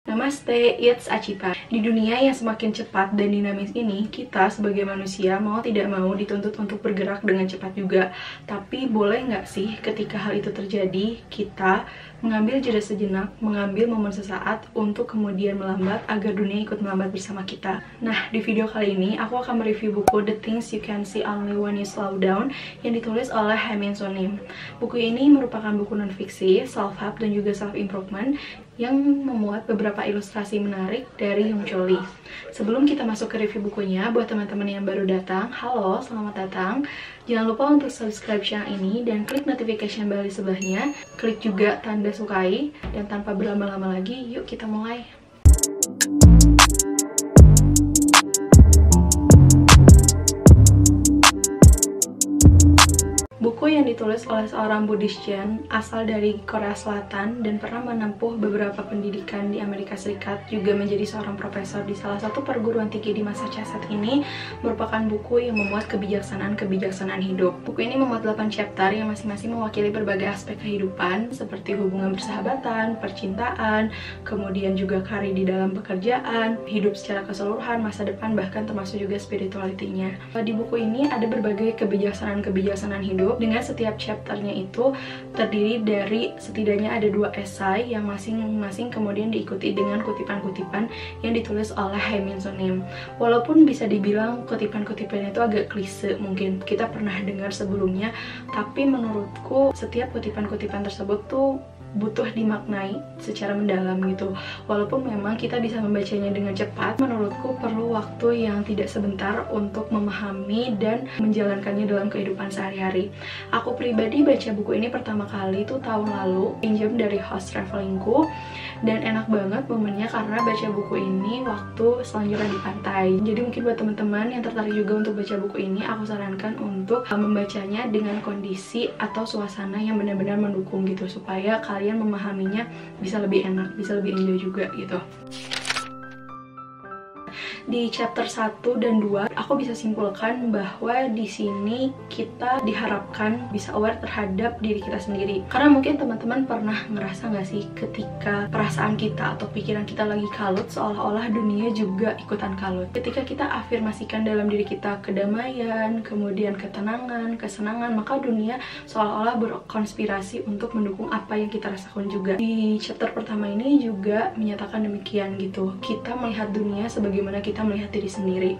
Namaste, it's Acipa. Di dunia yang semakin cepat dan dinamis ini, kita sebagai manusia mau tidak mau dituntut untuk bergerak dengan cepat juga. Tapi boleh nggak sih ketika hal itu terjadi, kita mengambil jeda sejenak, mengambil momen sesaat untuk kemudian melambat agar dunia ikut melambat bersama kita. Nah, di video kali ini aku akan mereview buku The Things You Can See Only When You Slow Down yang ditulis oleh Haemin Sunim. Buku ini merupakan buku non-fiksi, self-help dan juga self-improvement yang memuat beberapa ilustrasi menarik dari Yung Chol Lee. Sebelum kita masuk ke review bukunya, buat teman-teman yang baru datang, halo, selamat datang. Jangan lupa untuk subscribe channel ini dan klik notification bell di sebelahnya. Klik juga tanda sukai, dan tanpa berlama-lama lagi, yuk kita mulai. Buku yang ditulis oleh seorang Buddhist Zen asal dari Korea Selatan dan pernah menempuh beberapa pendidikan di Amerika Serikat, juga menjadi seorang profesor di salah satu perguruan tinggi di Massachusetts ini, merupakan buku yang memuat kebijaksanaan hidup. Buku ini memuat 8 chapter yang masing-masing mewakili berbagai aspek kehidupan seperti hubungan persahabatan, percintaan, kemudian juga karir di dalam pekerjaan, hidup secara keseluruhan, masa depan, bahkan termasuk juga spirituality-nya. Di buku ini ada berbagai kebijaksanaan hidup, dengan setiap chapternya itu terdiri dari setidaknya ada 2 esai yang masing-masing kemudian diikuti dengan kutipan-kutipan yang ditulis oleh Haemin Sunim. Walaupun bisa dibilang kutipan-kutipannya itu agak klise, mungkin kita pernah dengar sebelumnya, tapi menurutku setiap kutipan-kutipan tersebut tuh butuh dimaknai secara mendalam gitu. Walaupun memang kita bisa membacanya dengan cepat, menurutku perlu waktu yang tidak sebentar untuk memahami dan menjalankannya dalam kehidupan sehari-hari. Aku pribadi baca buku ini pertama kali itu tahun lalu, pinjam dari host travelingku, dan enak banget momennya karena baca buku ini waktu selanjutnya di pantai. Jadi mungkin buat teman-teman yang tertarik juga untuk baca buku ini, aku sarankan untuk membacanya dengan kondisi atau suasana yang benar-benar mendukung gitu, supaya kalian memahaminya bisa lebih enak, bisa lebih enjoy juga gitu. Di chapter 1 dan 2, aku bisa simpulkan bahwa di sini kita diharapkan bisa aware terhadap diri kita sendiri. Karena mungkin teman-teman pernah ngerasa nggak sih ketika perasaan kita atau pikiran kita lagi kalut, seolah-olah dunia juga ikutan kalut. Ketika kita afirmasikan dalam diri kita kedamaian, kemudian ketenangan, kesenangan, maka dunia seolah-olah berkonspirasi untuk mendukung apa yang kita rasakan juga. Di chapter pertama ini juga menyatakan demikian gitu. Kita melihat dunia sebagaimana kita melihat diri sendiri.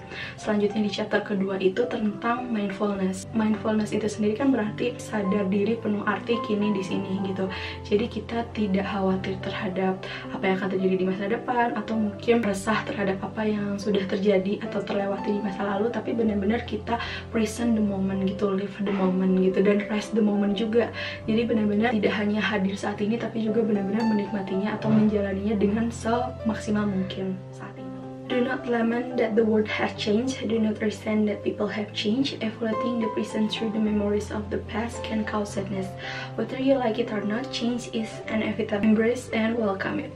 Selanjutnya di chapter kedua itu tentang mindfulness. Mindfulness itu sendiri kan berarti sadar diri penuh arti kini di sini gitu. Jadi kita tidak khawatir terhadap apa yang akan terjadi di masa depan, atau mungkin resah terhadap apa yang sudah terjadi atau terlewati di masa lalu, tapi benar-benar kita present the moment gitu, live the moment gitu, dan rest the moment juga. Jadi benar-benar tidak hanya hadir saat ini, tapi juga benar-benar menikmatinya atau menjalaninya dengan semaksimal mungkin saat ini. Do not lament that the world has changed. Do not resent that people have changed. Evaluating the present through the memories of the past can cause sadness. Whether you like it or not, change is inevitable. Embrace and welcome it.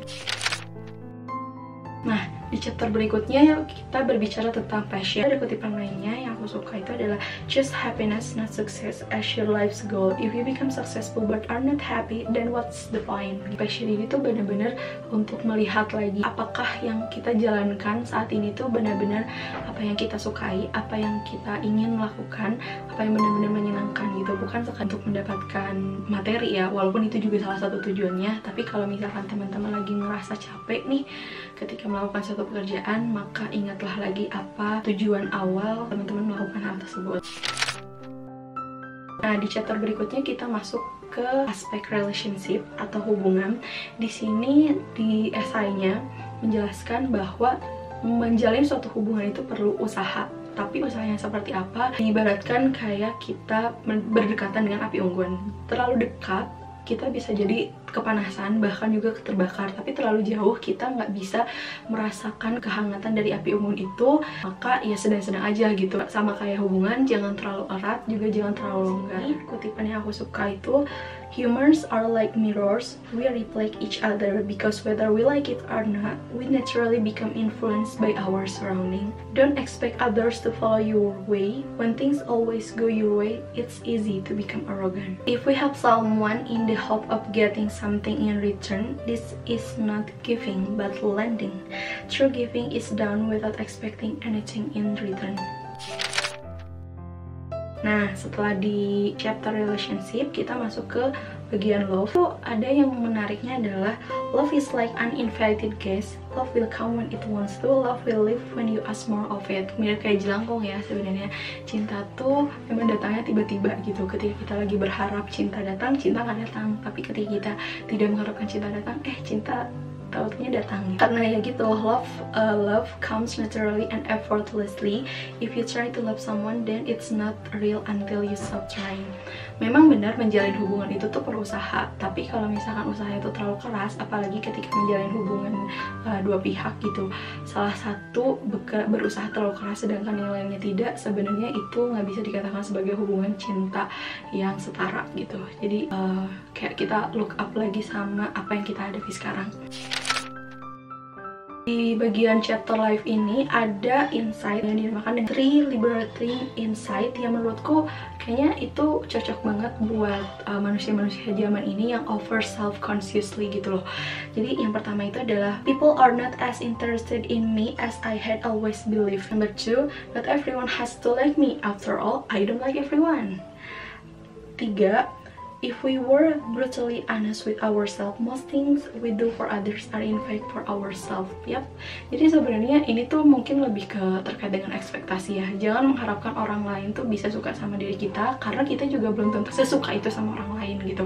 Nah, di chapter berikutnya kita berbicara tentang passion. Ada kutipan lainnya yang aku suka, itu adalah choose happiness not success as your life's goal. If you become successful but are not happy, then what's the point? Passion ini tuh benar-benar untuk melihat lagi apakah yang kita jalankan saat ini tuh benar-benar apa yang kita sukai, apa yang kita ingin melakukan, apa yang benar-benar menyenangkan gitu. Bukan sekadar untuk mendapatkan materi ya, walaupun itu juga salah satu tujuannya. Tapi kalau misalkan teman-teman lagi ngerasa capek nih ketika melakukan suatu pekerjaan, maka ingatlah lagi apa tujuan awal teman-teman melakukan hal tersebut. Nah, di chapter berikutnya kita masuk ke aspek relationship atau hubungan. Di sini di esainya menjelaskan bahwa menjalin suatu hubungan itu perlu usaha. Tapi usahanya seperti apa? Diibaratkan kayak kita berdekatan dengan api unggun. Terlalu dekat, kita bisa jadi kepanasan, bahkan juga terbakar. Tapi terlalu jauh, kita nggak bisa merasakan kehangatan dari api unggun itu. Maka ya sedang-sedang aja gitu. Sama kayak hubungan, jangan terlalu erat, juga jangan terlalu longgar. Kutipan yang aku suka itu, humans are like mirrors, we reflect each other because whether we like it or not, we naturally become influenced by our surrounding. Don't expect others to follow your way. When things always go your way, it's easy to become arrogant. If we help someone in the hope of getting something in return, this is not giving but lending. True giving is done without expecting anything in return. Nah, setelah di chapter relationship, kita masuk ke bagian love. So, ada yang menariknya adalah love is like uninvited guest. Love will come when it wants to. Love will leave when you ask more of it. Mirip kayak jelangkung ya sebenarnya. Cinta tuh memang datangnya tiba-tiba gitu. Ketika kita lagi berharap cinta datang, cinta nggak datang. Tapi ketika kita tidak mengharapkan cinta datang, cinta tautnya datang. Karena ya gitu, love comes naturally and effortlessly. If you try to love someone, then it's not real until you stop trying. Memang benar menjalin hubungan itu tuh perlu usaha, tapi kalau misalkan usaha itu terlalu keras, apalagi ketika menjalin hubungan dua pihak gitu, salah satu berusaha terlalu keras sedangkan yang lainnya tidak, sebenarnya itu nggak bisa dikatakan sebagai hubungan cinta yang setara gitu. Jadi kayak kita look up lagi sama apa yang kita hadapi sekarang. Di bagian chapter life ini ada insight yang dinamakan dengan 3 liberating insight yang menurutku kayaknya itu cocok banget buat manusia-manusia zaman ini yang over self-consciously gitu loh. Jadi yang pertama itu adalah people are not as interested in me as I had always believed. Number 2, not everyone has to like me. After all, I don't like everyone. 3, if we were brutally honest with ourselves, most things we do for others are in fact for ourselves. Yap. Jadi sebenarnya ini tuh mungkin lebih ke terkait dengan ekspektasi ya. Jangan mengharapkan orang lain tuh bisa suka sama diri kita, karena kita juga belum tentu sesuka itu sama orang lain gitu.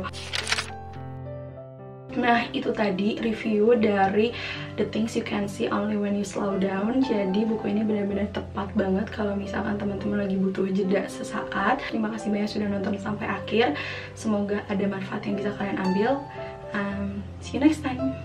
Nah, itu tadi review dari The Things You Can See Only When You Slow Down. Jadi buku ini benar-benar tepat banget kalau misalkan teman-teman lagi butuh jeda sesaat. Terima kasih banyak sudah nonton sampai akhir. Semoga ada manfaat yang bisa kalian ambil. See you next time.